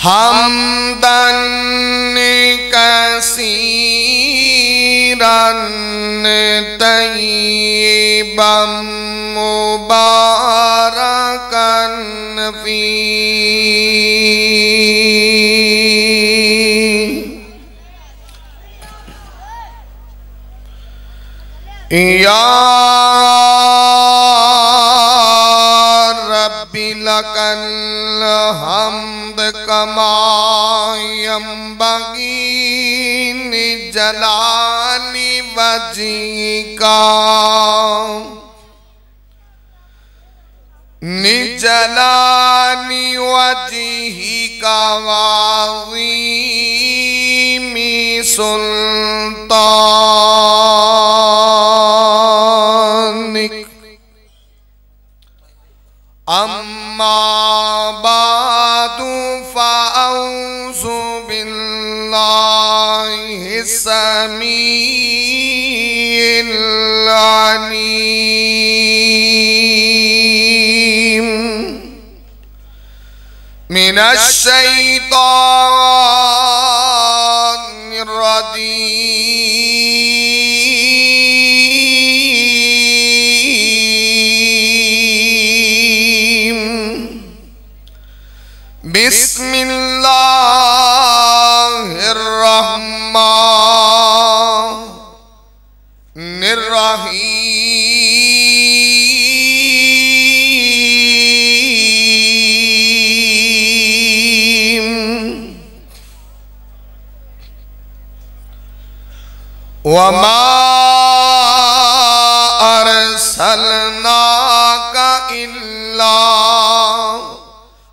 हम्दन कसीरन तय्यिबम मुबारकन फीही या रब्बी लकल हम्द कमा यंबगी निजलाली वजीका निजलाली वजीका वाज़ीमी सुल्तानिक अम्मा बादु फ़अऊज़ु बिल्लाहि समीइल अलीम मिनश शैतानिर रजीम बिस्मिल्लाहिर्रहमानिर्रहीम वमा अरसलनाका इल्ला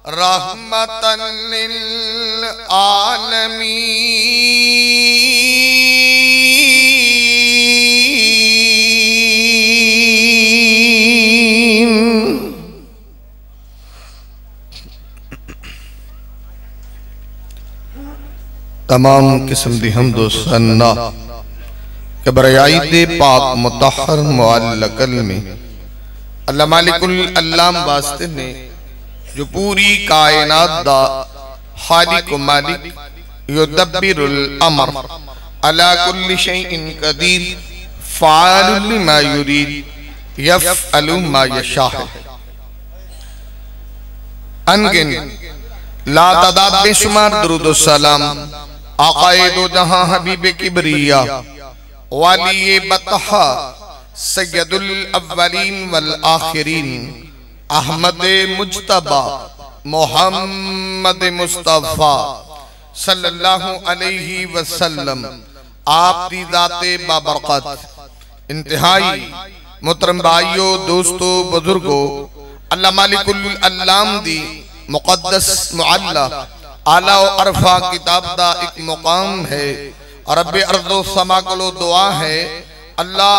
रहमतन लिल आलमीन। तमाम किस्म दी हम्दो सन्ना के बरयाई दे पाक मुतहर मुअल्लकल में अल्लाह मालिकुल अल्लाम वास्ते ने जो पूरी कायनात दा खालिक मालिक युदब्बिरुल अमर अला कुल्ली शैइन कदीर फ़ाइलुल लिमा युरीद यफ़अलु मा यशा। अनगिन लातादाद बेशुमार दुरूद व सलाम आक़ाए दो जहां हबीब किबरिया वाली बतहा सय्यदुल अव्वलीन वल आखिरीन अहमद मुज्तबा मोहम्मद मुस्तफ़ा सल्लल्लाहु अलैहि वसल्लम आप दी ज़ाते बाबरकत इंतहाई मोहतरम भाइयों दोस्तों बुजुर्गों अल्लाह मालिकुल अल्लाम दी मुक़द्दस मुअल्ला आला व अरफा किताब दा एक मुकाम है और रब्बे अर्ज़ो समा को दुआ है अल्लाह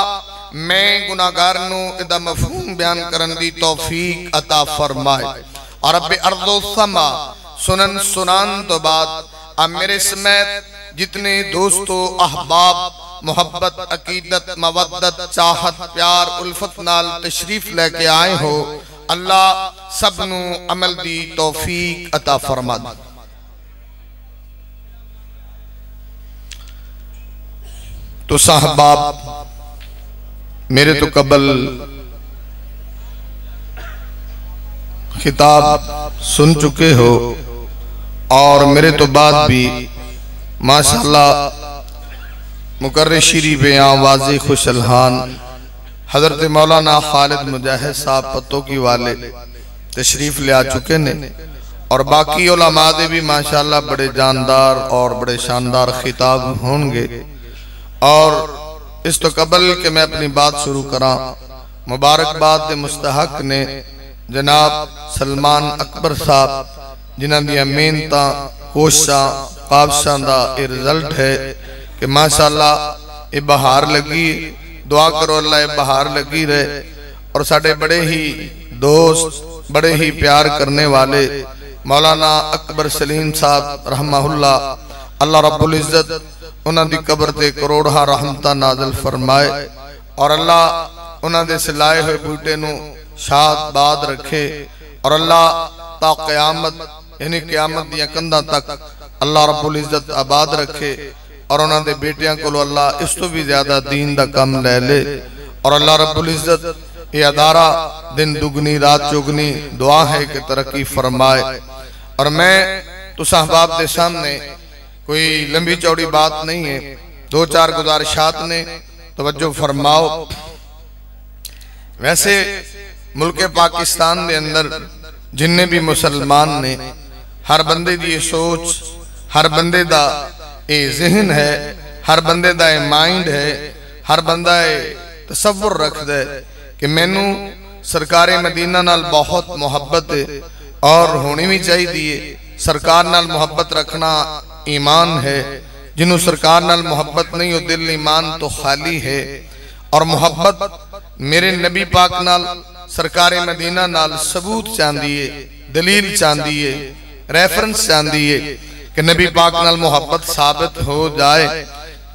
मैं गुनाहगार नू इदा मफहूम बयान करन दी तौफीक अता फरमाए और रब्बे अर्ज़ो समा सुनन सुनान तो बाद अब मेरे समेत जितने दोस्तों अहबाब मोहब्बत अकीदत मवद्दत चाहत प्यार उल्फत नाल तशरीफ लेके आए हो अल्लाह सबनू अमल दी तौफीक अता फरमा। तो साहबाब मेरे तो कबल खिताब सुन चुके हो और मेरे तो बाद भी माशाअल्लाह मुकर्र शीरी बयां वाज़े खुशलहान हजरत मौलाना खालिद मुजाहिद साहब पत्तोकी वाले तशरीफ ले आ चुके ने और बाकी उलमा दे भी माशाअल्लाह बड़े जानदार और बड़े शानदार खिताब होंगे। और इस तो कबल के मैं अपनी बात शुरू करा मुबारकबाद दे मुस्तहक ने जनाब सलमान अकबर साहब जिन्हां दी मेहनतां कोशिशां काबशां दा ये रिजल्ट है कि माशाअल्लाह ये बहार लगी। दुआ करो अल्लाह ये बहार लगी रहे और साडे बड़े ही दोस्त बड़े ही प्यार करने वाले मौलाना अकबर सलीम साहब रहमहुल्लाह अल्लाह रब्बुल इज्जत उन्हां दी कब्र ते करोड़ा रहमतां नाज़िल फरमाए और अल्लाह उन्हां दे सिलाए हुए बूटे नू शाद बाद रखे और अल्लाह ता क़यामत यानी क़यामत दियां कंधां तक अल्लाह रब्बुल इज्जत आबाद रखे और उन्हां दे बेटियां कोलों अल्लाह इस तो भी ज्यादा दीन दा कम ले ले और अल्लाह रब्बुल इज्जत ये अदारा दिन दुगनी रात चौगनी दुआ है कि तरक्की फरमाए। और मैं तुस अहबाब दे सामने कोई लंबी चौड़ी बात नहीं है, दो चार गुजारिशात ने, तवज्जो फरमाओ। वैसे मुल्क पाकिस्तान के अंदर जिन्ने भी मुसलमान ने हर बंदे दी सोच, हर बंदे दा ये जहन है, हर बंदे दा ये माइंड है, हर बंदा ये तसव्वुर रखदा है कि मैनू सरकारे मदीना नाल बहुत मुहब्बत है और होनी भी चाहिए। सरकार नाल मुहब्बत रखना ईमान है, जिन्हों सरकार नाल मुहब्बत नहीं हो दिल ईमान तो खाली है। और मुहब्बत मेरे नबी पाक नाल सरकारे मदीना नाल सबूत चाहती है, दलील चाहती है, रेफरेंस चाहती है कि नबी पाक नाल मुहब्बत साबित हो जाए।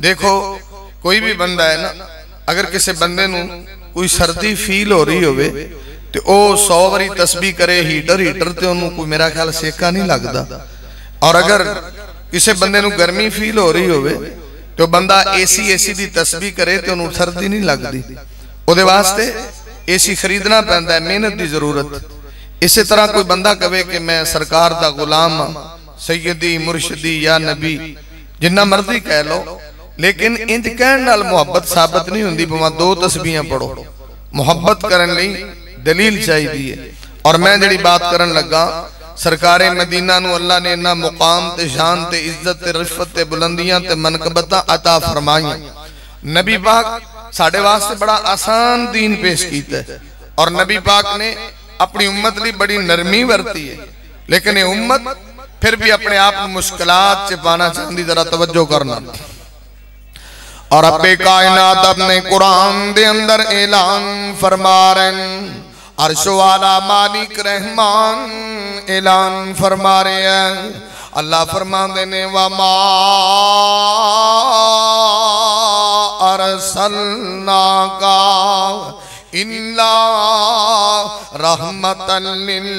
देखो कोई भी बंदा है ना, अगर किसी बंदे नू कोई सर्दी फील हो रही होवे ते ओ 100 बारी तस्बीह करे हीटर हीटर ते ओनू कोई मेरा ख्याल सेका नहीं लगता। और अगर किसी बंदे नू गर्मी फील हो रही होवे तो बंदा एसी दी तस्बीह करे ते ओनू सर्दी नहीं लगती। ओदे वास्ते एसी खरीदना पैंदा है, मेहनत की जरूरत। इसी तरह कोई बंदा कहे कि मैं सरकार दा गुलाम हाँ, सैयदी मुर्शदी या नबी जिन्ना मर्जी कह लो, लेकिन इंज कहण नाल मुहब्बत साबित नहीं हुंदी। भावें 2 तस्बीहां पढ़ो, मुहब्बत करन लई दलील चाहिए। और मैं जिहड़ी बात करन लगा, सरकारे मदीना नू अल्लाह ने इन्ना मुकाम ते शान ते इज्जत ते रिफत ते बुलंदियां ते मनकबतां अता फरमाईयां। नबी पाक साडे वास्ते बड़ा आसान दीन पेश कीता है और नबी पाक ने अपनी उम्मत लई बड़ी नरमी वरती है, लेकिन ये उम्मत फिर भी अपने आप मुश्किलात च पाना चाहती। जरा तवज्जो करना। और अब्बे कायनात अपने कुरान दे अंदर ऐलान फरमा रहे, अर्श वाला मालिक रहमान ऐलान फरमा रहे हैं। अल्लाह फरमाते ने वमा अरसलनाका इल्ला रहमतल लिल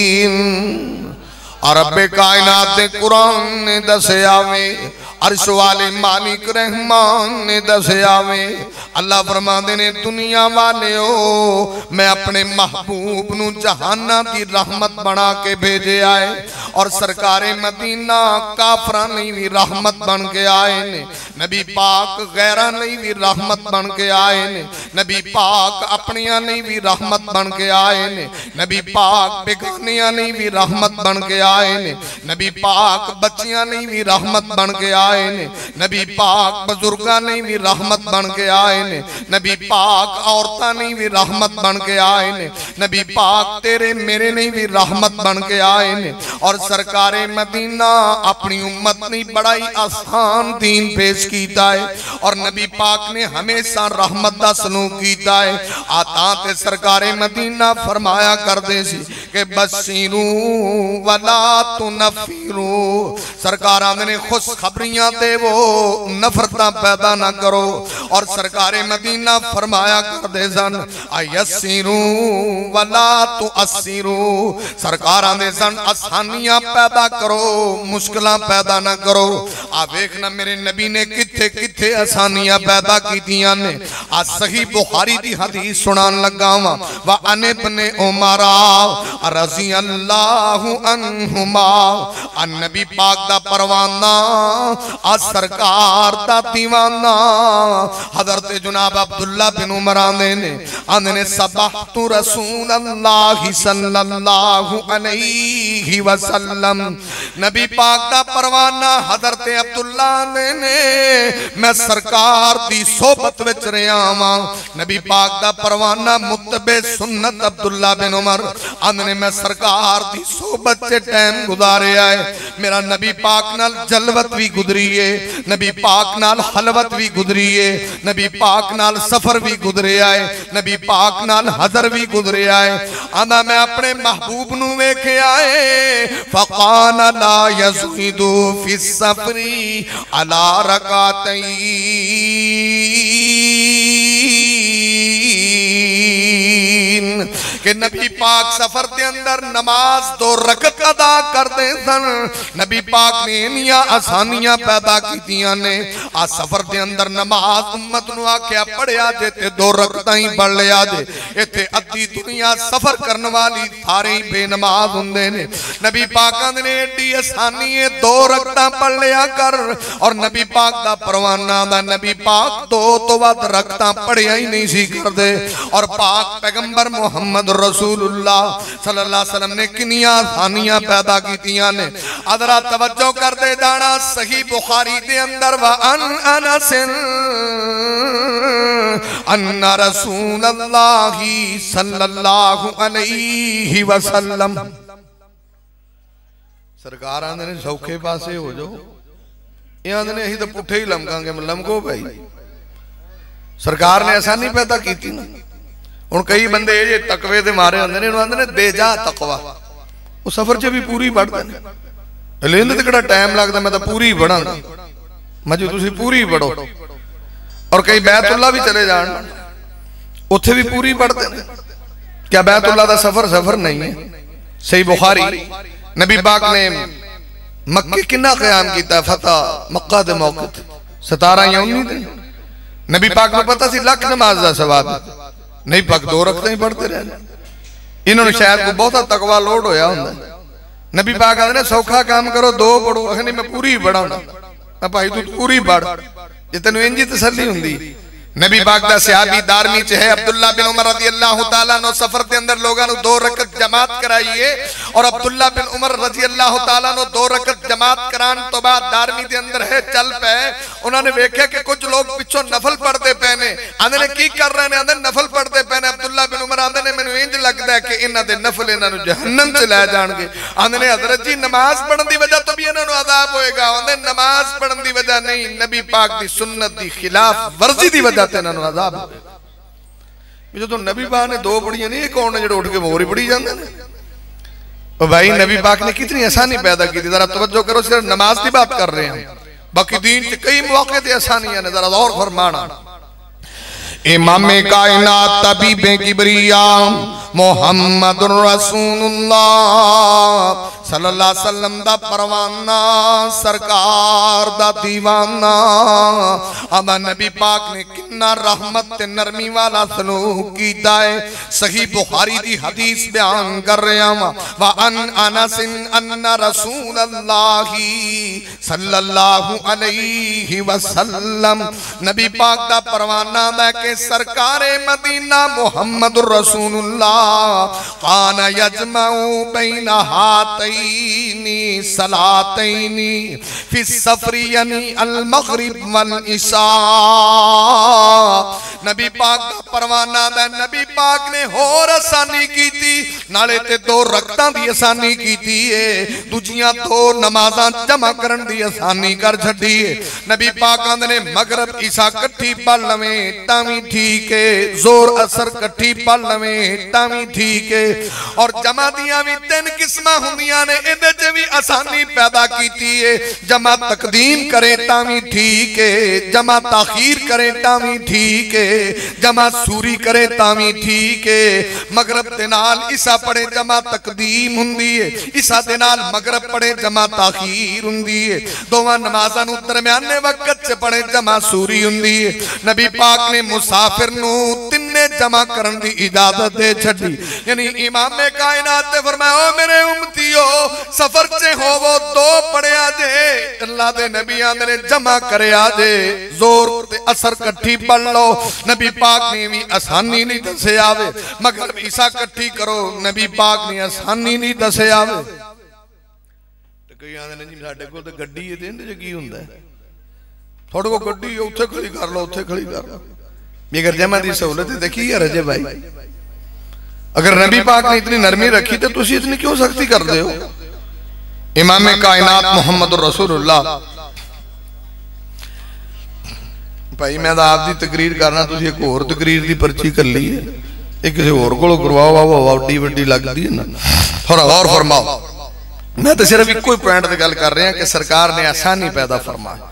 आलमीन। और रब्बे कायनात दे कुरान ने दसिया वे, अर्श वाले मालिक रहमान ने दसिया वे, अल्लाह फरमाते ने दुनिया वाले हो मैं अपने महबूब नू जहाना की रहमत बना के भेजे आए। और सरकारे मदीना काफरा नहीं भी रहमत बन के आए ने, नबी पाक गैरा नहीं भी रहमत बन के आए ने, नबी पाक अपनिया नहीं भी रहमत बन के आए ने, नबी पाक बेगानिया नहीं भी रहमत बन के आए ने, नबी पाक बच्चियां नहीं भी रहमत बन के आए ने, नबी पाक बुजुर्गा नहीं भी रहमत बन के आए ने, नबी पाक औरतां नहीं भी रहमत बन के आए ने, नबी पाक तेरे मेरे नहीं भी रहमत बन के आए ने। और सरकारे मदीना अपनी उम्मत ने बड़ा ही आसान दीन पेश कीता है और नबी पाक ने हमेशा रहमत दा सलूक कीता है। आता ते सरकारे मदीना फरमाया करदे सी कि बसीरू वला तुनफिरू, सरकार ने खुशखबरियां देवो नफरतां पैदा ना करो। और सरकारे मदीना फरमाया करदे सन अयसीरू वला तुअसीरू, सरकार आंदे सन आसानियां पैदा करो मुश्किलां पैदा ना करो। आ वेखना मेरे नबी ने किथे किथे आसानियां पैदा कीतियां ने। आ सही बुखारी दी हदीस सुनान लगा वा, व अने बने उमरा रज़ी अल्लाहु अन्हुमा, आ नबी पाक दा परवाना, आ सरकार दा दीवाना हजरत जुनाब अब्दुल्ला बिन उमर आंदे ने सबहतु रसूल अल्लाह सल्लल्लाहु अलैहि वसल्लम, नबी पाक दा परवाना हजरत अब्दुल्ला ने मैं सरकार दी सोबत विच रहा वां। नबी पाक दा परवाना मुत्तबे सुन्नत अब्दुल्ला बिन उमर आंदे मैं सरकार दी सोबत च टाइम गुजारिया है। मेरा नबी पाक नाल जलवत भी गुजरी है, नबी पाक नाल हलवत भी गुजरी है, नबी पाक नाल सफर भी गुजरिया है, नबी पाक नाल हजर भी गुजरिया है। आंदा मैं अपने महबूब नू वेखिया है। फकान ला यज़ीदु फी सफरी अला रकातैन कि नबी पाक सफर के अंदर नमाज 2 रकत अदा करते सन। नबी पाक ने इन्नियां आसानियां पैदा कीतियां ने। आ सफर के अंदर नमाज उम्मत नू आख्या पढ़िया जे ते 2 रकतां ही पढ़ लिया जे। इत्थे अद्धी दुनिया सफर करने वाली सारे ही बेनमाज हुंदे ने। नबी पाक ने एडी आसानी है 2 रकतां पढ़ लिया कर। और नबी पाक दा परवाना दा नबी पाक 2 तो वध रकतां पढ़िया ही नहीं सी करदे। और पाक पैगंबर मुहम्मद रसूलुल्लाह सल्लल्लाहु अलैहि वसल्लम ने किनियां आसानियां पैदा कीतियां ने। अदरा तवज्जो करते जाना। सही बुखारी दे अंदर व अन अनस अन्ना रसूलुल्लाह सल्लल्लाहु अलैहि वसल्लम सरकार आंदे ने सौखे पासे हो जाओ। ये आंदे ने असीं तो पुठे ही लमकांगे। लमको भाई, सरकार ने आसानी पैदा की ना। हुण कई बंदे ये तकवे दे मारे होंदे ने, आंदे ने दे जा तकवा। वो सफर च भी पूरी पढ़दे ने। लेंदे ते किहड़ा टाइम लगदा, मैं तो पूरी पढ़ांगा। मजे तुसीं पूरी पढ़ो। और कई बैतुल्ला भी चले जान, उत्थे भी पूरी पढ़ते हैं। क्या बैतुल्ला दा सफर सफर नहीं है? सही बुखारी नबी पाक ने मक्के किन्ना क़याम किया फतह मक्का दे मौके 17 या 19 दिन। नबी पाक को पता सी लख नमाज दा सवाब नहीं, पाक 2 रकतां ही पढ़ते रहे। इन्होंने शायद को बहुता तकवा लोड होया हुंदा। नबी पाक आखदे ने सौखा काम करो 2 पढ़ो। आखदे मैं पूरी पढ़ाऊंगा। भाई तू पूरी पढ़ जे तेनू इंज तसल्ली हुंदी। नबी पाक दा सहाबी दारमी च है अब्दुल्ला बिन उमर रज़ियल्लाहु ताला अन्हु सफर के अंदर लोगों ने 2 रकत जमात कराइए। और अब्दुल्ला बिन उमर रज़ियल्लाहु ताला अन्हु 2 रकत जमात कराने तो बाद दारमी दे अंदर है चल पे। उन्होंने वेख्या कि कुछ लोग पिछों नफल पढ़ते पे ने। आंदे ने की कर रहे ने? आंदे नफल पढ़ते पे ने। अब्दुल्ला बिन उमर आंदे ने मैनू इंज लगदा है कि इन्हां दे नफल इन्हां नू जहन्नम च ले जाणगे। आंदे ने हजरत जी नमाज पढ़न दी वजह तो भी इन्हां नू अज़ाब होएगा। आंदे नमाज पढ़न दी वजह नहीं, नबी पाक दी सुन्नत दी खिलाफ वर्जी दी वजह ते इन्हां नू अज़ाब होएगा। जो तो नबी पाक ने 2 पढ़ियां नहीं, कौन ने जो उठ के मोर ही पढ़ी जाते हैं? भाई नबी पाक ने कितनी आसानी पैदा की थी। जरा तवज्जो करो, सिर्फ नमाज की बात कर रहे हैं, बाकी दीन के कई मौके ते आसानियां ने। जरा और फरमाना। इमामे कायनात तबीबे किबरिया मुहम्मदुर रसूलुल्लाह सल्लल्लाहु अलैहि वसल्लम दा परवाना सरकार दा दीवाना आदा नबी पाक ने किन्ना रहमत ते नरमी वाला सलूक कीता है। सही बुखारी दी हदीस बयान कर रहा हां। व अन अनस अन्ना रसूलुल्लाह सल्लल्लाहु अलैहि वसल्लम नबी पाक दा परवाना दा के सरकारे मदीना मुहम्मदुर रसूलुल्लाह काना यजमाउ बैना हातैनी सलातैनी फी सफरी यानी अल मगरिब वल इशा। नबी पाक दा परवाना दा नबी पाक ने होर आसानी की थी, नाले ते 2 रकतां दी आसानी की थी है, दूजियां 2 नमाज़ां जमा करन दी आसानी कर छड्डी है। नबी पाक आंदे ने मगरिब इशा इकट्ठी पढ़ लवें तां भी ठीक है, जोर असर इकट्ठी पढ़ लवें तां भी ठीक है। और जमा दियां भी 3 किस्मां हुंदियां ने, इहदे च भी आसानी पैदा कीती है। जमा तकदीम करे तां भी ठीक है, जमा ताखीर करे तां भी ठीक है, जमा सूरी करे तां भी ठीक है। मगरिब दे नाल इशा पढ़े जमा तकदीम हुंदी है, इशा दे नाल मगरिब पढ़े जमा ताखीर हुंदी है। दोवां नमाज़ां नूं दरमियाने वक्त च पढ़े जमा सूरी हुंदी है। नबी पाक ने मुसाफिर नूं तिन्ने जमा करन दी इजाजत दे छड्डी। यानी इमाम कायनात ने फरमाया ओ मेरे उम्मतियो सफर च होवो 2 पढ़िया जे। अल्लाह दे नबी आंदे ने जमा करया जे, जोर ते असर इकट्ठी पढ़ लो। नबी पाक ने भी आसानी नहीं दस्या आवे, मगर ईसा इकट्ठी करो नबी पाक ने आसानी नहीं दस्या आवे। ते कई आंदे ने जी साडे कोल ते गड्डी है ते इहदे च की हुंदा है? थोड़े को गड्डी उत्थे खड़ी कर लो, उत्थे खड़ी कर लो। अगर जमा की सहूलत देखी है रजे भाई, अगर नबी पाक ने इतनी नरमी रखी तो तुसी इतनी क्यों सख्ती करते हो? इमाम कायनात मुहम्मद रसूलुल्लाह भाई, मैं तो आपकी तकरीर करना, तुसी एक होर तकरीर की पर्ची कर ली है, एक किसी होर को करवाओ, वाडी वड्डी लगती है ना। थोड़ा गौर फरमाओ, मैं तो सिर्फ एक ही पॉइंट की गल कर रहा कि सरकार ने आसानी पैदा फरमाई।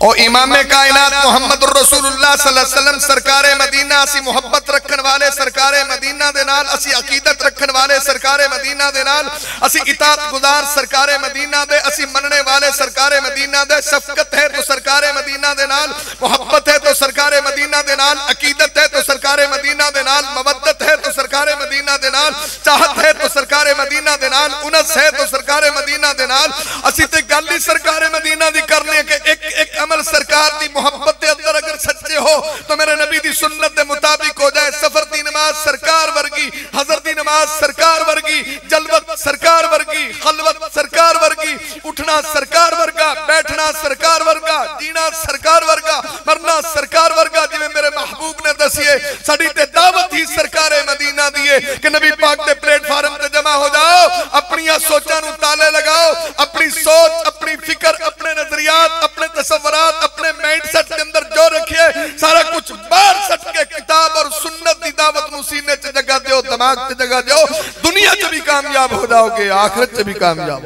और इमाम कायनात मुहम्मद रसूलुल्लाह सल्लल्लाहु अलैहि वसल्लम सरकारे मदीना, असी मुहब्बत रखने वाले सरकारे मदीना दे नाल, असी अकीदत रखने वाले सरकारे मदीना दे नाल, असी इताअत गुजार सरकारे मदीना दे, असी मनने वाले सरकारे मदीना दे। शफकत है तो सरकारे मदीना दे नाल, मुहब्बत है तो सरकारे मदीना दे नाल, अकीदत है तो सरकारे मदीना दे नाल, मवद्दत है तो सरकारे मदीना दे नाल, चाहत है तो सरकारे मदीना दे नाल, उनस है तो सरकारे मदीना दे नाल। असी ते गल ही सरकारे मदीना दी करने के एक एक अमल सरकार दी मोहब्बत के अंदर अगर सच्चे हो तो मेरे नबी दी सुन्नत के मुताबिक हो जाए। सफर दी नमाज सरकार वर्गी, हजर दी नमाज सरकार वर्गी, जलवत सरकार वर्गी, खलवत सरकार वर्गी, उठना सरकार वर्गा, बैठना सरकार वर्गा, जीना सरकार वर्गा, मरना सरकार वर्गा। जिवें मेरे महबूब ने दसिए, साडी ते दावत ही सरकारे मदीना दी है कि नबी पाक दे प्लेटफार्म ते जमा हो जाओ, अपनी सोचां नूं ताले लगाओ, अपनी सोच, अपनी फिक्र, अपने नजरियात, अपने तसव्वुरात, अपने माइंडसेट के अंदर जो रखिए सारा कुछ बाहर सट के किताब और सुन्नत की दावत नूं सीने च जगह दो, दिमाग च जगह दो, दुनिया च भी कामयाब हो जाओगे, आखिरत च भी कामयाब।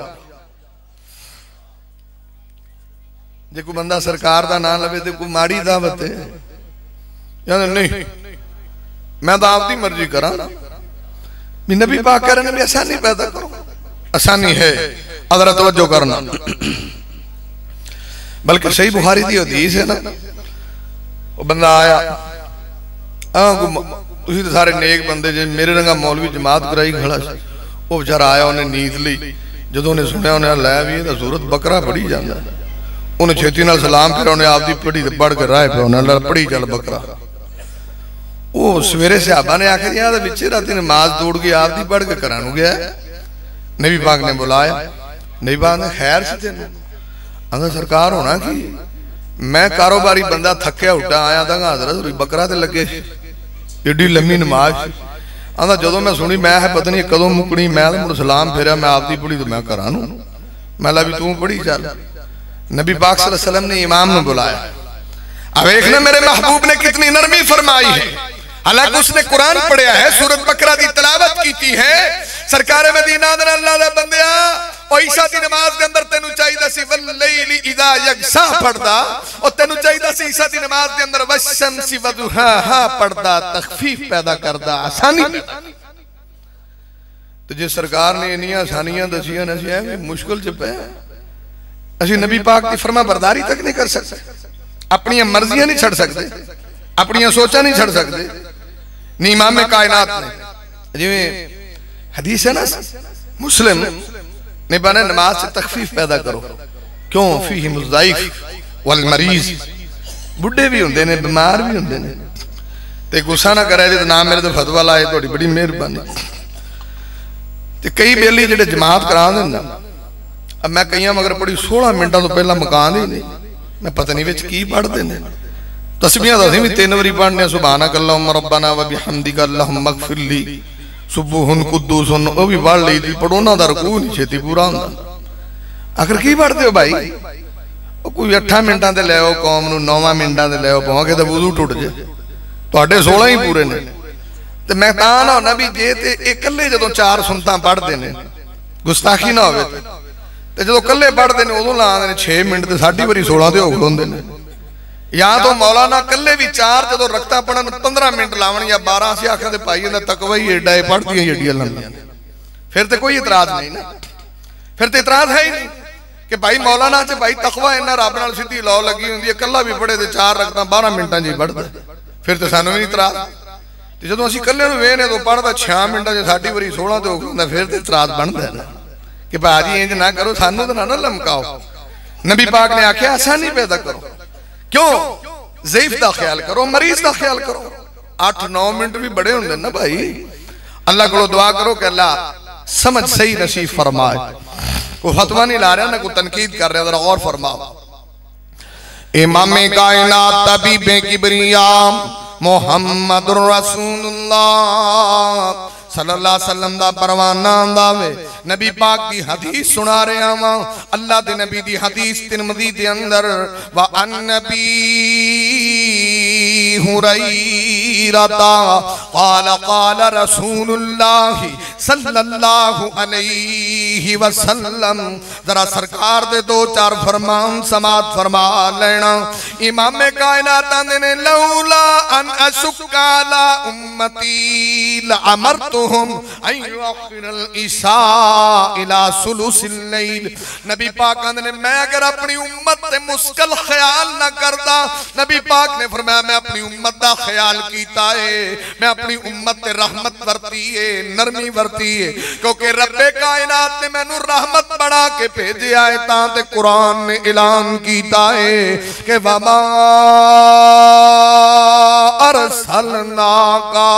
जे कोई बंदा सरकार का नाम लवे तो कोई माड़ी दावत है या नहीं? मैं तो आपकी मर्जी करा, नबी पाक कह रहे हैं आसानी पैदा करो। आसानी है, अदर तवज्जो करना, बल्कि सही बुखारी की हदीस है ना। वो बंदा आया, तुसी तो सारे नेक बंदे जे, मेरे रंगा मौलवी जमात कराई खड़ा सी। वो बेचारा आया, उन्हें नींद ली, जो उन्हें सुनिया उन्हें लै भी ये सूरत बकरा पढ़ी जाता, उन्हें छेती नाल सलाम फिर उन्हें आपकी पढ़ी पढ़ के राह पे उन्हें पढ़ी चल बकरा। वो सवेरे सहाबा ने आखिर यार पिछे रात नमाज तोड़ के आपकी पढ़ के करा गया। नबी पाक ने बुलाया, नबी पाक ने खैर से तेन आंदा सरकार होना कि मैं कारोबारी बंदा थकिया उठा आया था हजरत बकरा ते लगे, एडी लम्मी नमाज। आंदा जो मैं सुनी मैं है पता नहीं कदों मुकनी, मैं मुड़ सलाम फेरिया, मैं आपकी पढ़ी तो मैं करा नू, मैं ला भी तू पढ़ी चल। नबी पाक सल्लल्लाहु अलैहि वसल्लम ने इमाम ने बुलाया, अब देखना मेरे महबूब ने कितनी नरमी फरमाई है। हालांकि उसने कुरान पढ़िया है, सूरत बकरा की तिलावत की है। सरकार मदीना दे अल्लाह दा बंदिया, ओ ईशा दी नमाज के अंदर तेनू चाहिदा सी वल्लैली इदा यगशा पढ़दा, और तेनू चाहिदा सी ईशा दी नमाज के अंदर वशमसी वदुहा पढ़दा, तखफीफ पैदा करदा, आसानी। तो जे सरकार ने इन्नियां आसानियां दसियां ने ऐ मुश्किल च पे, असीं नबी पाक की फरमा बरदारी तक नहीं कर सकते, अपनी मर्जियां नहीं छड़ सकते, अपनी सोचा नहीं छड़ सकते। नी इमाम कायनात ने जिवें हदीस है ना मुस्लिम ने बने, नमाज से तखफीफ पैदा करो, क्यों फीही मुज़ाइफ वल मरीज, बुढ़े भी होंदे ने, बीमार भी होंदे ने, ते गुस्सा ना करे जे ना मेरे तो फतवा लाए, थोड़ी बड़ी मेहरबानी। ते कई बेली जेडे जमात करा देंदा, अब मैं कई मगर पढ़ी 16 मिनटों तो पहला मकान ही नहीं, मैं पता नहीं विच की पढ़ते हैं। तस्बीहां तो भी 3 बारी पढ़ने, सुभानक अल्लाहुम्मा रब्बना व बिहम्दिका अल्लाहुम्मा इग़फिरली सुब्बुहुन कुद्दूसुन, वो भी पढ़ ली, पर उन्हों का रुकू नहीं छेती पूरा होंदा। आखिर की पढ़ते हो भाई? कोई 8 मिनटों से लै आओ कौम नूं, 9 मिनटों से लै आओ, पावे तो वुज़ू टुट जाए, तुहाडे 16 ही पूरे ने। तो मैं तां ना होना भी जे ते इकल्ले जदों 4 सुनतां पढ़ते हैं, गुस्ताखी ना होवे, ते जदों कल्ले पढ़ते हैं उदों ला आंदे 6 मिनट, ते साडी वारी 16 ते हो खलोंदे ने। या तो मौलाना कल्ले भी 4 जो रखता पढ़न 15 मिनट लावन या 12, से आखिर भाई इन्हें तकवा ही एडा है, पढ़ती एडिया लंबियां, फिर तो कोई इतराज नहीं ना, फिर तो इतराज है ही नहीं कि भाई मौलाना च भाई तकवा इन्ना रब नाल सीधी लौ लगी होंगी है, कला भी पढ़े तो 4 रखता 12 मिनटों जी पढ़ता, फिर तो सानू भी इतराज। तो जो असीं कल्ले नूं वेखने तो पढ़ता 6 मिनटों से साडी वारी 16 ते हो गया, फिर तो इतराज बनता है ना कि भाजी इंज ना करो, सानू तो ना लमकाओ। नबी पाक ने आख्या आसानी पैदा करो, क्यों? ज़ईफ का ख्याल करो, मरीज का ख्याल करो। 8-9 मिनट भी बड़े होंगे ना भाई, अल्लाह को दुआ करो कि अल्लाह समझ सही नसीब फरमाए। कोई फतवा नहीं ला रहा ना कोई तनकीद कर रहा, जरा गौर फरमाओ। इमाम कायनात तबीबे किबरिया मुहम्मदुर रसूलुल्लाह सल्लल्लाहु अलैहि वसल्लम दा परवाना आंदा वे। नबी पाक दी हदीस सुना रहा वा। अल्लाह दे नबी दी हदीस तिरमिज़ी दे अंदर व अन नबी हुरैरता क़ाल क़ाल रसूलुल्लाह सल्लल्लाहु अलैहि वसल्लम। जरा सरकार दे दो चार फरमान समात फरमा लेना। इमाम कायनात ने लौला अन अशुक्का ला उम्मती लअमरतु नबी पाक ने मैं अगर अपनी उम्मत से मुश्किल ख्याल न करता, नबी पाक ने फरमाया मैं अपनी उम्मत का ख्याल कीता है, मैं अपनी उम्मत से रहमत वरती है, नरमी वरती है, क्योंकि रब्बे कायनात ने मैनू रहमत बना के भेजा है। तां कुरान ने ऐलान कीता है कि वमा अरसलनाका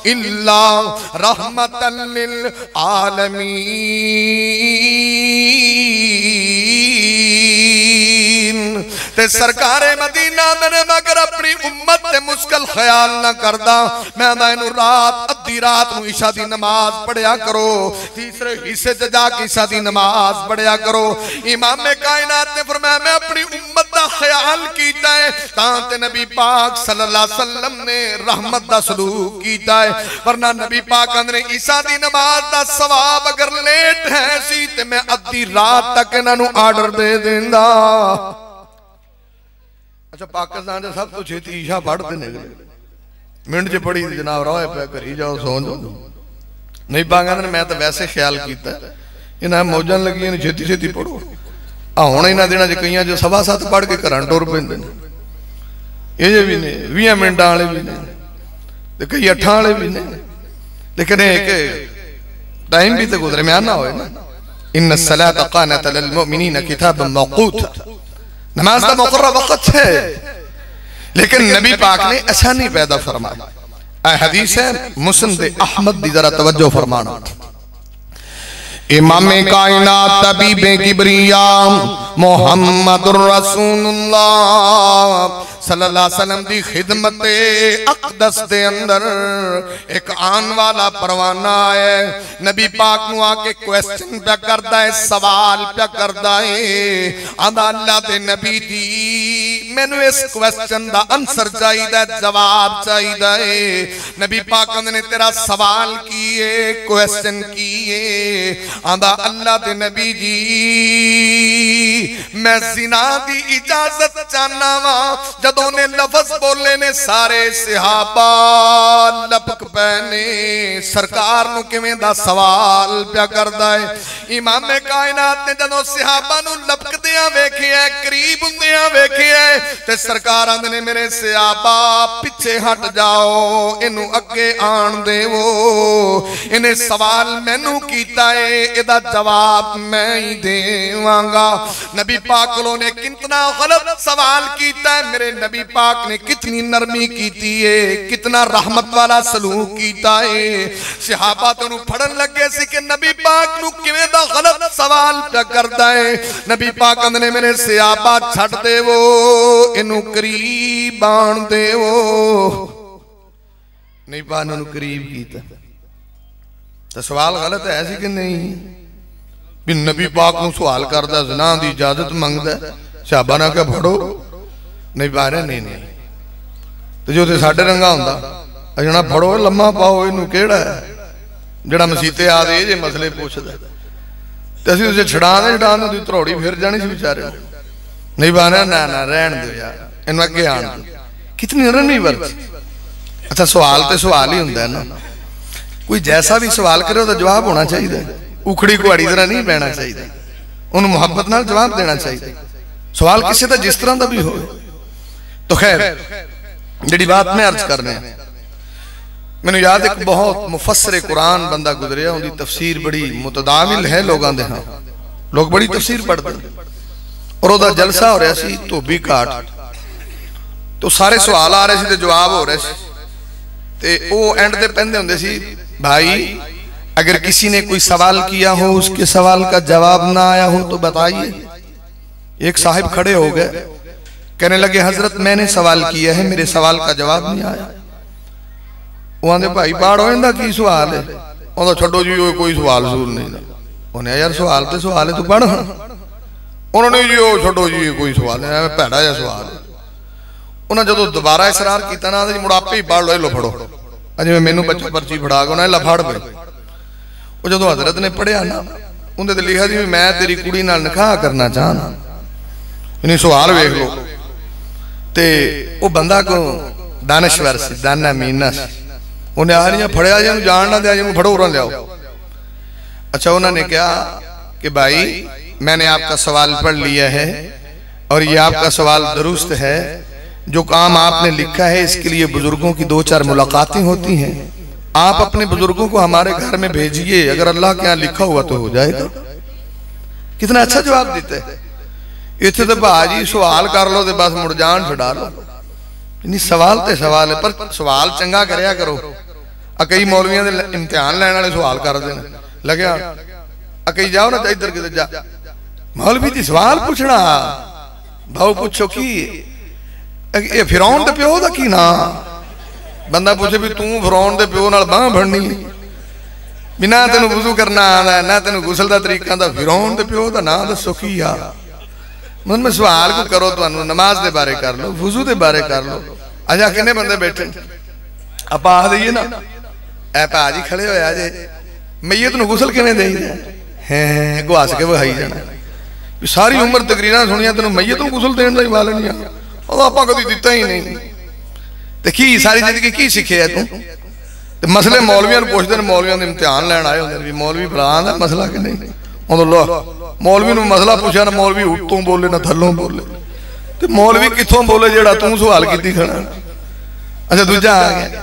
इल्ला रहमतन लिल आलमीन। ते सरकारे मदीना मैंने मगर अपनी उम्मत ते मुश्किल ख्याल न करदा, मैं इनू रात अद्धी रात नू इशा दी नमाज पढ़िया करो, तीसरे हिस्से च जाके इशा दी नमाज पढ़िया करो। इमाम कायनात ने फरमाया मैं अपनी उम्मत दा ख्याल कीता है, तां ते नबी पाक सल्लल्लाहु अलैहि वसल्लम ने रहमत दा सलूक कीता है। वरना नबी पाक ने ईसा दी नमाज दा सवाब अगर लेट है सी ते मैं अद्धी रात तक इन्हां नू आर्डर दे देंदा। अच्छा पाकिस्तान से सब तो छेती ईशा पढ़ते ने, मिनट च पढ़ी जनाब रोए पे करी जाओ सो जाओ। नहीं पागा मैं तो वैसे ख्याल किया इन्हें मौजां लगियां छेती छेती पढ़ो। हुण इन्हां दिनां च कईयां जो 7:15 पढ़ के घर टुर पैंदे ने, ये भी ने 20 मिनटां वाले भी ने ते कई 8 वाले भी ने, लेकिन एक टाइम भी तो दरमियाना होए ना। इन्ना सलाता कानत लिल मुमिनीना किताबन मौकूता, नमाज का मुकर्रर वक्त है, लेकिन नबी पाक ने ऐसा नहीं पैदा फरमाया। हदीस है मुस्लिम दे अहमद दी, जरा तवज्जो फरमाना। इमाम कायनात तबीबे किबरिया मुहम्मदुर रसूलुल्लाह सल्लल्लाहु अलैहि वसल्लम दी खिदमत अक़दस दे अंदर एक आन वाला परवाना है। नबी पाक नू आके क्वेश्चन पे करदा है, सवाल पे करदा है। आंदा अल्लाह दे नबी दी मैनू इस क्वेश्चन दा आंसर चाहिदा, जवाब चाहिदा है। नबी पाक ने तेरा सवाल की है, क्वेश्चन की है। आंदा अल्लाह दे नबी जी मैं जिना दी इजाजत चाहना वा। जदों ने लफ्ज बोले ने सारे सहाबा लपक पैने, सरकार नू किवें दा सवाल प्या करदा है। इमाम कायनात ने जदों सहाबा नू लपकदियां वेखिया, करीब हुंदियां वेखिया ते सरकार आंदे ने मेरे सहाबा पिछे हट जाओ, इनू अगे आण देवो, इन्हें सवाल मैनू कीता है, इहदा जवाब मैं ही देवांगा। नबी पाक ने कितना गलत सवाल कीता है, मेरे नबी पाक ने कितनी नरमी कीती है, कितना रहमत वाला सलूक कीता है। सहाबा तो फड़न लगे सी कि नबी पाक नू किवें दा गलत सवाल पे करदा है। नबी पाक ने मेरे सहाबा छड्ड देवो, इनू करीब आण देवो। नहीं पान नू करीब कीता तो सवाल गलत है सी कि नहीं? भी नबी पाक नू सवाल करदा, ज़िना दी इजाजत मंगदा, सहाबा ने कहा फड़ो, नहीं बारे नहीं नहीं। तो जो साडे रंगा हुंदा जना फड़ो लम्मा पाओ, इनू केड़ा है जिहड़ा मसीते आ दे जे मसले पुछदा ते असीं उसे छड़ा दे दी धरौड़ी फिर जानी सी बेचारे। नहीं बारे ना ना रहन दो यार, इनू अगे आण दो। कितनी नरमी वरती। अच्छा सवाल तो सवाल ही हुंदा है ना, कोई जैसा भी सवाल करे उसका जवाब होना चाहिए, उखड़ी कुहाड़ी तरह नहीं पैना चाहिए, उन्हें मुहब्बत नाल जवाब देना चाहिए। सवाल किसी का जिस तरह का भी हो। तो खैर जी बात मैं अर्ज करने, मैंने याद एक बहुत मुफस्सिर कुरान बंदा गुजरिया, उनकी तफसीर बड़ी मुतदाविल है लोगों के, हाँ लोग बड़ी तफसीर पढ़ते हैं। और वह जलसा हो रहा सी धोबी घाट, तो सारे सवाल आ रहे थे, जवाब हो रहे थे। वो एंड दे पहनते होंगे सी, भाई अगर किसी ने कोई सवाल किया हो, उसके सवाल का जवाब ना आया हो तो बताइए। एक साहिब खड़े हो गए, कहने लगे हजरत मैंने सवाल किया है, मेरे सवाल का जवाब नहीं आया। वो आंदे भाई पढ़ो इनका की सवाल है? वो छो जी कोई सवाल सूल नहीं। उन्हें यार सवाल तो सवाल है, तू पढ़। उन्होंने जी वो छो जी कोई सवाल नहीं, भैड़ा जहा सवाल है। उन्हें जो दोबारा इसरार किया ना मुड़ आपे ही पढ़ लो, लो फड़ो। जिम्मे मैनू बच्चा पर्ची फड़ा के उन्हें ला फड़ पे। वो जो हजरत ने पढ़िया ना उन्हें तो लिखा जी मैं तेरी कुड़ी नाल निकाह करना चाहना, इन्हें सवाल वेख लो। ते वो बंदा को दानश्वर से दाना मीना से उन्हें आ रही फड़िया जी जान ना दिया जी फड़ो लियाओ। अच्छा उन्होंने कहा कि भाई मैंने आपका सवाल पढ़ लिया है और ये आपका सवाल दुरुस्त है। जो काम आपने लिखा है इसके लिए बुजुर्गों की 2-4 मुलाकातें होती हैं। आप अपने बुजुर्गों को हमारे घर में भेजिए, अगर अल्लाह के यहाँ लिखा हुआ तो हो जाएगा। कितना अच्छा जवाब देते हैं। इतने तो भाजी सवाल कर लो तो बस मुड़ जान छुड़ा लो। नहीं सवाल तो सवाल है, पर सवाल चंगा करया करो। कई मौलवियों के इम्तिहान लैन वाले सवाल करते हैं लगे कई जाओ ना इधर किधर जा मौलवी जी सवाल पूछना भाऊ पूछो कि फिरौन दे प्यो दा की ना। बंदा पूछे भी तू फिरौन दे प्यो नाल बांह फड़नी भी ना तेन वुजू करना आंदा ना तेन गुसल दा तरीका दा, फिरौन दे प्यो दा नाम दसो की आ। मन में सवाल को करो तो नमाज दे बारे कर लो, वुजू दे बारे कर लो। अच्छा किन्ने बंदे बैठे आप आख दईए ना ए भाजी खड़े होया जे मैयत नूं गुसल किवें देईदा है गुआस के वहाई जाना। सारी उम्र तकरीरां सुनिया तेन मैयत नूं गुसल देण दा ही वाल नहीं आ, आपां कदी दिता ही नहीं। ते की सारी जिंदगी की सीखे तू? ते मसले मौलवियां नूं पुछदे ने, मौलवियां दे इम्तिहान लैण आए हुंदे ने मौलवी फलां दा मसला कि नहीं। उदों लो मौलवी नूं मसला पूछा ना मौलवी उत्तों बोले ना थल्लों बोले, ते मौलवी कित्थों बोले जेड़ा तू सवाल कीती खड़ा। अच्छा दूजा आ गया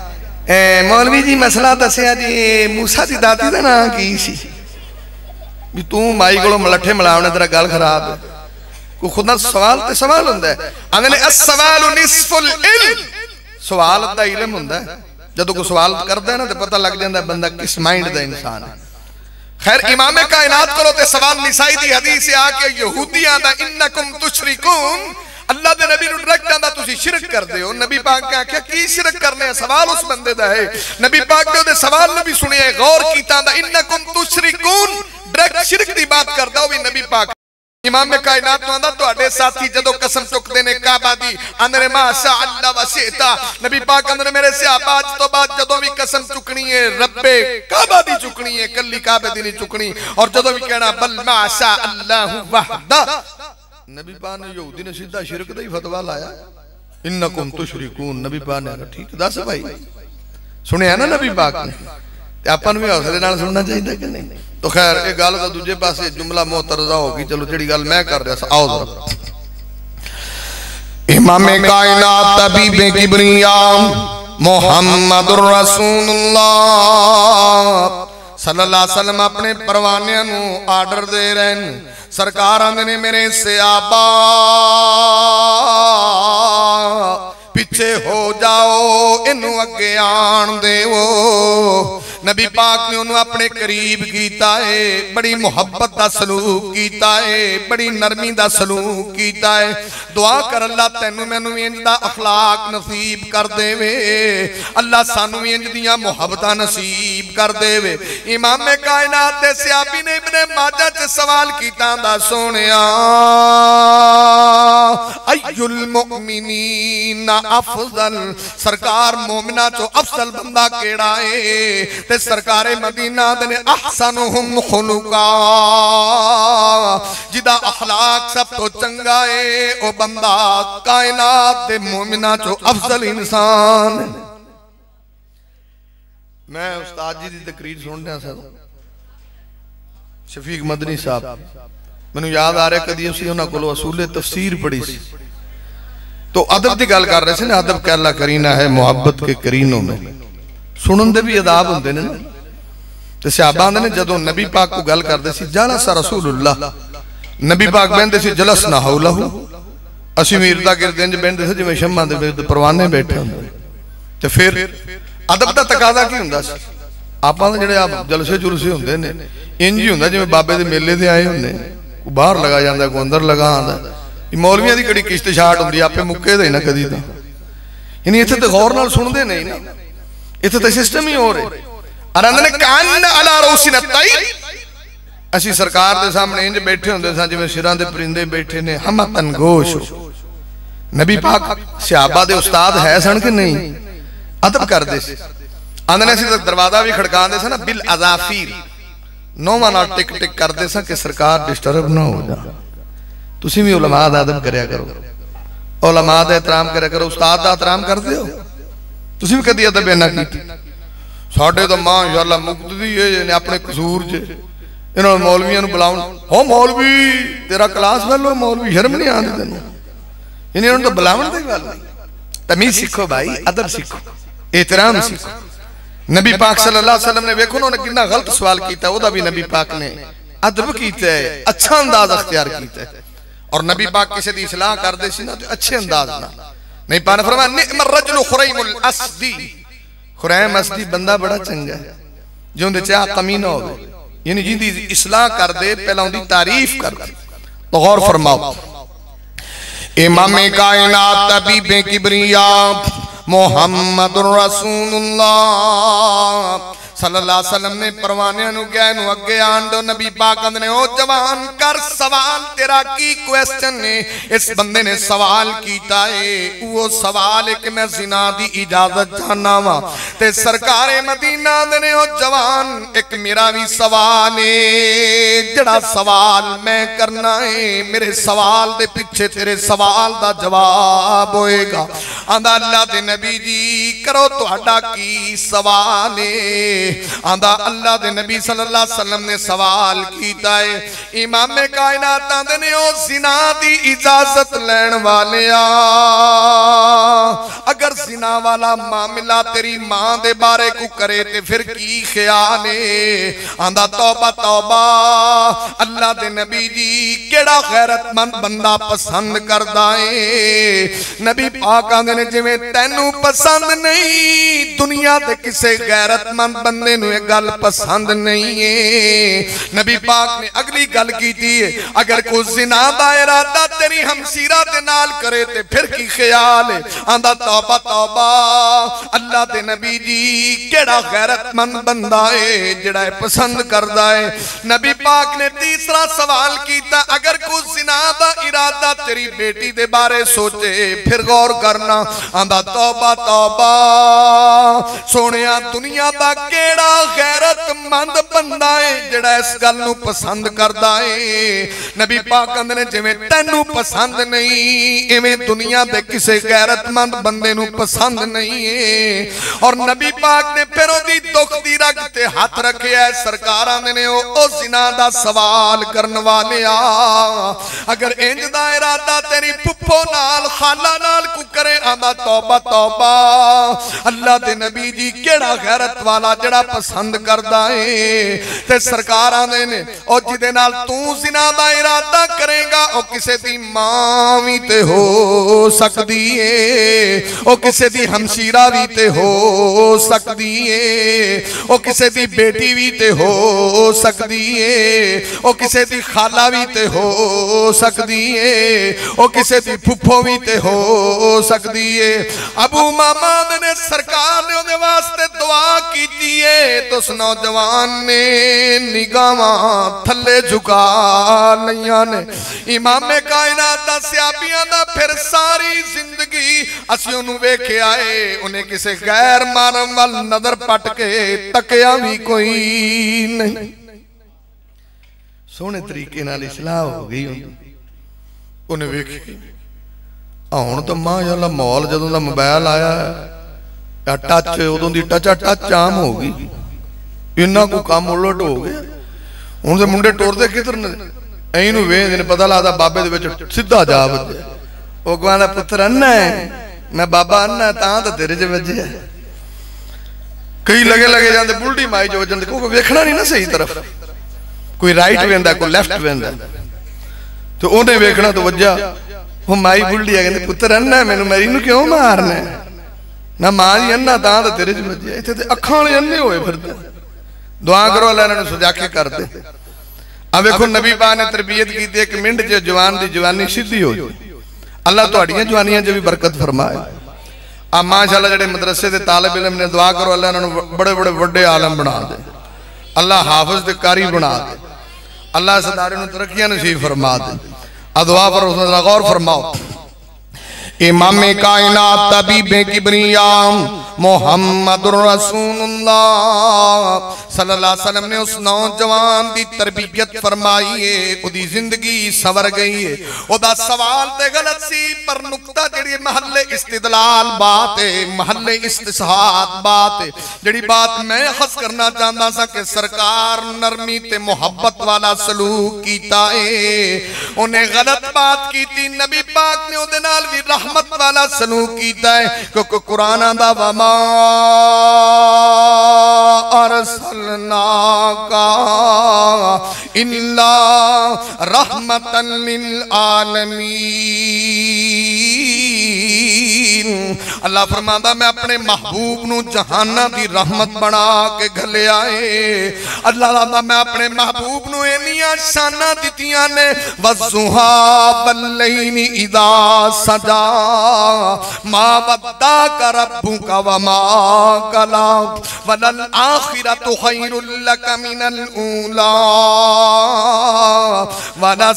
मौलवी जी मसला दसिया जी मूसा दी दादी दा नाम की सी भी तू माई कोलों मलट्ठे मिलावने तेरा गल खराब है। कोई खुद सवाल तो सवाल हुंदा है। आंदे ने अस्सवालु निस्फुल इल्म, सवाल दा इल्म हुंदा है। जदों कोई सवाल करदा है ना तो पता लग जांदा है बंदा किस माइंड दा इंसान है। खैर इमाम कायनात कोलों ते सवाल निसाई दी हदीस से आके यहूदियां दा इन्नकुम तुशरिकून, अल्लाह दे नबी नूं डायरेक्ट आंदा तुसी शिरक करदे हो। नबी पाक ने आख्या की शिरक करने, सवाल उस बंदे दा है। नबी पाक ने ओदे सवाल नूं भी सुनिया गौर कीता दा इन्नकुम तुशरिकून डायरेक्ट शिरक दी बात करदा हो भी नबी पाक। इमाम कायनात तो आंदा तुहाडे साथी जदों कसम चुकदे ने काबा दी आंदे ने माशा अल्लाह वशिता। नबी पाक आंदे ने मेरे सहाबा आज तो बाद जदों भी कसम चुकनी है रब्बे काबा दी चुकनी है, कल्ली काबे दी नहीं चुकनी। और जदों भी कहना बल माशा अल्लाह वहदा। नबी पाक ने यहूदी ने सीधा शिरक दा ही फतवा लाया इन्नकुम तुशरिकून। नबी पाक ने ठीक दस भाई सुनिया ना नबी पाक ने, ते आपां नूं भी हौसले नाल सुनना चाहिए कि नहीं। तो खैर ये गल तो दूजे पासे जुमला मोतरजा होगी। चलो जिहड़ी गल मैं कर रहा आओ जरा इमामे कायनात तबीबे किबरिया मुहम्मदुर रसूलुल्लाह सल्लल्लाहु अलैहि वसल्लम अपने परवानियां नूं आर्डर दे रहे हैं। सरकार आंदे ने मेरे सहाबा पीछे हो जाओ, इनू अगे आन देवो। नबी पाक ने उन्होंने अपने करीब कीता है, बड़ी मुहब्बत का सलूक कीता है, बड़ी नरमी का सलूक कीता है। दुआ कर अल्लाह तैनू मैनू भी इंज दा अखलाक नसीब कर देवे, अल्लाह सानू भी इंज दियां मुहब्बतां नसीब कर देवे। इमाम कायनात दे सहाबी ने इब्ने माजा च सवाल कीता दा सोनिया अय्युल मुमिनीना अफजल, सरकार मोमिना चो अफजल बंदा केड़ा है? ते सरकारे मदीना दे अहसनुहुम खुलुका, जिदा अखलाक सब तो चंगा है ओ बंदा कायनात दे मोमिना चो अफजल इंसान। मैं उस्ताद जी दी तकरीर सुन रहा था, शफीक मदनी साहब, मैनू याद आ रहा कदी असीं उन्हां कोलों असूले तफसीर पढ़ी सी, तो अदब की गल कर रहे थे ना, अदब कहला करीना है मोहब्बत के करीनों में, सुनन दे भी अदाब होंदे ने। ते सहाबा आंदे ने जदों नबी पाक को गल करदे सी जलसा रसूलुल्लाह, नबी पाक बहंदे सी जलसना हौलहू, असीं मीर दा गिरद इंज बहंदे सी जिवें शम्मा दे विरद परवाने बैठे होंदे। ते फिर अदब दा तकाजा की हुंदा सी? आपां दे जिहड़े आप जलसे जुलसे हुंदे ने इंज ही हुंदा जिवें बाबे दे मेले ते आए हुंदे, कोई बाहर लगा जांदा कोई अंदर लगा आंदा। मौलवियां की कड़ी किश्त छाट होंगी आपे मुक्के दे ना कदी तो यानी इत्थे तो गौर नाल सुनते नहीं ना इत्थे तो सिस्टम ही हो रहे असी सरकार के सामने इंज बैठे होंदे सा जिवें सिरां दे परिंदे बैठे ने हम तनगोश नबी पाक सहाबा दे उस्ताद है सन कि नहीं अदब करदे सी आंदे ने असी दरवाजा भी खड़कांदे सा ना बिल अजाफीर नौवां नाल टिक टिक करदे सा कि सरकार डिस्टर्ब ना हो जा तुसीं भी उलमा दा अदब करया करो उलमा दा एहतराम करया करो उस्ताद दा एहतराम करदे हो तुसीं भी कदी अदब ना कीती साडे तो माशाअल्लाह मुक्तदी ने अपने कसूर च इन्होंने मौलवियों को बुलाओ हो मौलवी तेरा क्लास वेलो मौलवी शर्म नहीं आती तेन इन्हें तो बुलावन की गल नहीं तमीज सीखो भाई अदब सीखो एहतराम सीखो नबी पाक सल्लल्लाहु अलैहि वसल्लम ने देखो उन्होंने कितना गलत सवाल किया ओदा भी नबी पाक ने अदब किया है अच्छा अंदाज अख्तियार किया है और नबी पाक किसी की इस्लाह करते सी ना तो अच्छे अंदाज ना नहीं पाना फरमाया निअमर रजुल खुरैमुल अस्दी खुरैम अस्दी बंदा बड़ा चंगा है जो उनके चाह कमी ना हो यानी जिंदी इस्लाह कर दे पहला उनकी तारीफ कर दे तो गौर फरमाओ इमाम कायनात तबीबे किबरिया मुहम्मदुर रसूलुल्लाह सल्लल्लाहु अलैहि वसल्लम ने परवाने नु कहा नु अगे आन दो नबी पाक ने ओ जवान कर सवाल तेरा की क्वेश्चन ने इस बंदे ने सवाल कीता है वो सवाल है कि मैं जिना दी इजाजत चाहना वा ते सरकार मदीना दे ने ओ जवान एक मेरा भी सवाल है जड़ा सवाल मैं करना है मेरे सवाल दे पीछे तेरे सवाल दा जवाब होएगा आंदा अल्लाह दे नबी जी करो तुहाडा की सवाल है आंदा अल्लाह दे नबी सल्लल्लाहु अलैहि वसल्लम ने सवाल कीता है इमाम कायनात आंदे ने ओ जिना दी इजाजत लैण वालिया अगर जिना वाला मामला तेरी मां दे बारे को करे ते फिर की ख्याल है आंदा तौबा तौबा अल्लाह दे नबी जी केड़ा गैरतमंद बंदा पसंद करदा है नबी पाक आंदे ने जिवें तैनू पसंद नहीं दुनिया दे किसे गैरतमंद बंदे नू ये गल पसंद नहीं है नबी पाक ने अगली गल की थी अगर कोई जिना दा इरादा तेरी हमसीरा दे नाल करे ते फिर की ख्याल है आंदा तौबा तौबा अल्लाह दे नबी जी केड़ा गैरतमंद बंदा है जेड़ा पसंद करदा है नबी पाक ने तीसरा सवाल कीता अगर कोई जिना दा इरादा तेरी बेटी दे बारे सोचे फिर गौर करना आंदा तौबा तौबा सोनिया दुनिया दा केड़ा गैरतमंद बंदा है जेड़ा इस गल नू पसंद करदा है नबी पाक कहंदे ने जिवें तैनू पसंद नहीं इवें दुनिया दे किसे गैरतमंद बंदे नू पसंद नहीं है और नबी पाक ने फिर ओदी दुख दी रग ते हाथ रखिया है सरकार आंदे ने ओ जिना दा सवाल करन वालिया अगर इंज दा इरादा तेरी पुप्पो नाल खाला नाल को करे आंदा तौबा तौबा अल्लाह दे नबी जी केड़ा गैरत वाला जड़ा पसंद करदा है ते सरकार आंदे ने ओ जिदे नाल तू जिना दा इरादा करेगा ओ किसे दी मां भी ते हो सकदी है ओ किसे दी हमशीरा भी ते हो सकदी है ओ किसे दी बेटी भी ते हो सकदी है ओ किसे दी खाला भी ते हो सकदी है ओ किसे दी फुफो भी ते हो सकदी है अबू मामा ने सरकार ने उहदे वास्ते दुआ कीती है तो उस नौजवान ने निगाहां थल्ले झुका लईयां ने इमाम कायनात दा सहाबियां दा फिर सारी जिंदगी असीं ओनू वेखिया है उन्हें किसे गैर मानव वाल नजर पट के तकिया भी कोई नहीं सोहने तरीके नाल इस्लाह हो गई उन्हें वेखी हुण तो माशाअल्लाह माहौल जदों दा मोबाइल आया टच उदों दी टच आम हो गई इन्ना को काम उलट हो गया हुण ते मुंडे टुरदे किधर ने ऐ नूं वेखदे ने पता लगदा बाबे दे विच सीधा जा वज्जे ओ कहंदा पुत्तर अन्ना है मैं बाबा अन्ना तां तां तेरे च वज्जे कई लगे लगे जाते बुलडी माई जो वजन क्योंकि वेखना नहीं ना सही तरफ कोई राइट वेंदा कोई लेफ्ट वेंदा तो उन्हें वेखना तो वज्जा वो माई बुलडी आ कहंदी पुत्तर अन्ना मैनू मेरी नूं क्यों मारना ना मां जी अन्ना तां तां तेरे च वज्जे इत्थे ते अखां वाले अन्ने होए फिरदे दुआ करो अल्लाह इन्हां नूं सुजाके कर दे आ वेखो नबी पाक ने तरबियत की एक मिनट च जवान दी जवानी सीधी हो जाए। अल्लाह तुहाड़ियां जवानियां च भी बरकत फरमाए। आ माशाअल्लाह जेडे मदरसे दे तालिब इल्म ने दुआ करो अल्लाह इन्हां बड़े बड़े वड्डे आलम बना दे, अल्लाह हाफिज ते कारी बना दे, अल्लाह इस अदारे नूं तरक्कियां नसीब फरमा दे। आ दुआ पर उसने गौर फरमाओ। इमाम कायनात तबीबे किबरिया मोहम्मदुर रसूलुल्लाह सल्लल्लाहु अलैहि वसल्लम ने उस नौजवान की तरबियत फरमाई है, उसकी जिंदगी सवर गई है। ओदा सवाल ते गलत सी पर नुक्ता जेड़ी महल्ले इस्तिदलाल बात है, महल्ले इस्तिसहाद बात है, जेड़ी बात मैं हस करना चाहता सा कि सरकार नरमी ते मोहब्बत वाला सलूक कीता है। उन्हें गलत बात की थी, नबी पाक ने उहदे नाल भी रहमत वाला सलूक कीता है, क्योंकि कुरान दा वमा अरसलनाका इल्ला रहमतन लिल आलमीन। अल्लाह फरमांदा मैं अपने महबूब नू जहाना दी रहमत बना के घलिया है। अल्लाह दा मैं अपने महबूब नू इन्नियां शाना दित्तियां ने, वज़ुहा वल्लैली इदा सजा मा वद्दा का रब्बुका वमा कला वलल आखिरतु खैरुल लक मिनल ऊला वला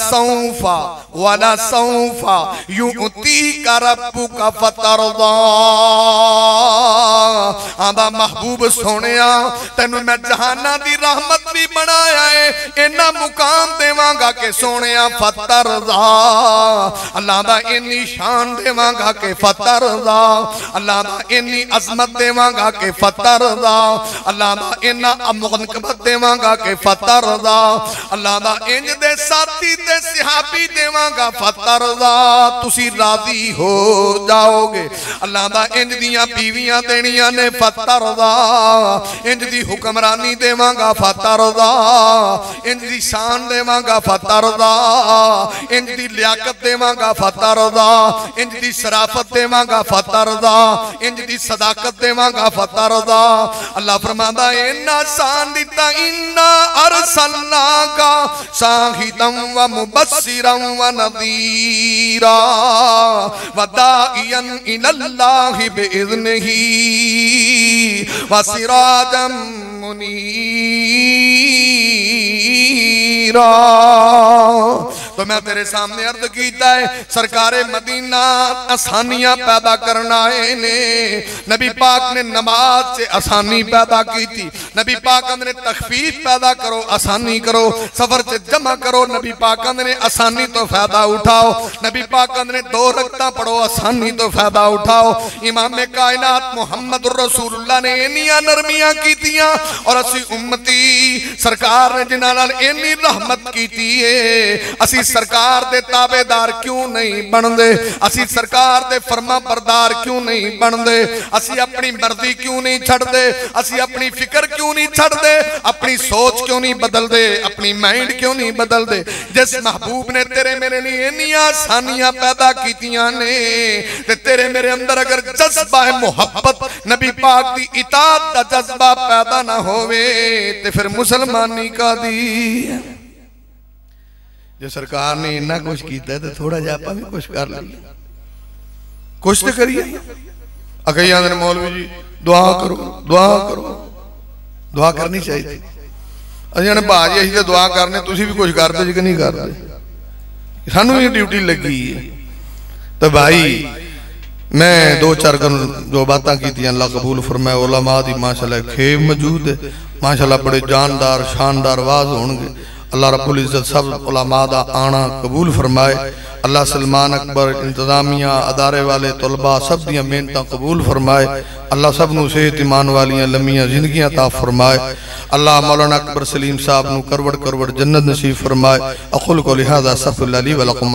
सौफा युतीका रब्बुका फतरदा। आंदा महबूब सोनिया तेनू मैं जहाना दी रहमत भी बनाया है, इन्ना मुकाम देवांगा के सोनिया फतरदा। अल्लाह दा इन्नी शान देवांगा के फतरदा, अल्लाह दा इन्नी अजमत देवांगा के फतरदा, अल्लाह दा इन्ना मुनकबत देवांगा के फतरदा, अल्लाह दा इंज दे साथी ते सहाबी देवांगा फतरदा। तुसी राजी हो जाओगे। अल्लाह दा इंज दियां बीवियां देनियां ने फतरदा, इंज दी हुक्मरानी देवांगा फतरदा, इंज दी शान देवांगा फतरदा, इंज दी लियाकत देवांगा फतरदा, इंज दी शराफत देवांगा फतरदा, इंज दी सदाकत देवांगा फतरदा। अल्लाह फरमांदा इन्ना शान दिता, इन्ना अरसलनाका शाहिदम व मुबस्सिरम व नज़ीरा व दाइयन इलल्लाहि बिइज़्निही व सिराजम मुनीरा। तो मैं तेरे सामने अर्ज कीता है, सरकारे मदीना आसानियां पैदा करना है ने। नबी पाक ने नमाज से आसानी पैदा की थी, नबी पाक ने तखफीफ पैदा करो, आसानी करो, सफर से जमा करो, नबी पाक ने आसानी तो फायदा उठाओ, नबी पाक ने 2 रकअतां पढ़ो, आसानी तो फायदा उठाओ। इमाम कायनात मोहम्मद रसूलुल्लाह ने इन्नियां नरमियां कीतियां और असी उम्मती सरकार ने जिन्हां नाल इन्नी रहमत कीती है, असी सरकार दे ताबेदार क्यों नहीं बनते, असी सरकार दे फरमा बरदार क्यों नहीं बनते, असी अपनी मर्जी क्यों नहीं छड़ते, असी अपनी फिक्र क्यों नहीं छड़ते, अपनी सोच क्यों नहीं बदलते, अपनी माइंड क्यों नहीं बदलते। जिस महबूब ने तेरे मेरे लिए इन्नियां आसानियां पैदा कीतियां ने, ते तेरे मेरे अंदर अगर जज्बा है मोहब्बत नबी पाक दी इताअत दा जज्बा पैदा ना होवे ते फिर मुसलमानी का दी। जो सरकार ने इन्ना कुछ किया तो थोड़ा जा आप भी कुछ कर लीए, कुछ तो करिए। कई आंदे मौलवी जी दुआ करो, दुआ करो, दुआ करनी चाहिए। अरे भाजी असीं तो दुआ करने, तुसीं भी कुछ करते जी कि नहीं करते, सानू भी ड्यूटी लगी है। तो भाई मैं 2-4 जो बातें की अल्लाह कबूल फरमाए। उलमा दी माशाअल्लाह खेब मौजूद है, माशाअल्लाह बड़े जानदार शानदार वाज होंगे। अल्लाह रब्बुल इज़्ज़त सब उलमा दा आना कबूल फरमाए। अल्लाह सलमान अकबर इंतजामिया अदारे वाले तलबा सब दियां मेहनतां कबूल फरमाए। अल्लाह सब नूं सेहत ईमान वालियां लम्मियां जिंदगियां अता फरमाए। अल्लाह मौलाना अकबर सलीम साहब नूं करवड़ करवड़ जन्नत नसीब फरमाए। अक़ुल क़ौली हाज़ा अस्तग़फ़िरुल्लाह ली व लकुम।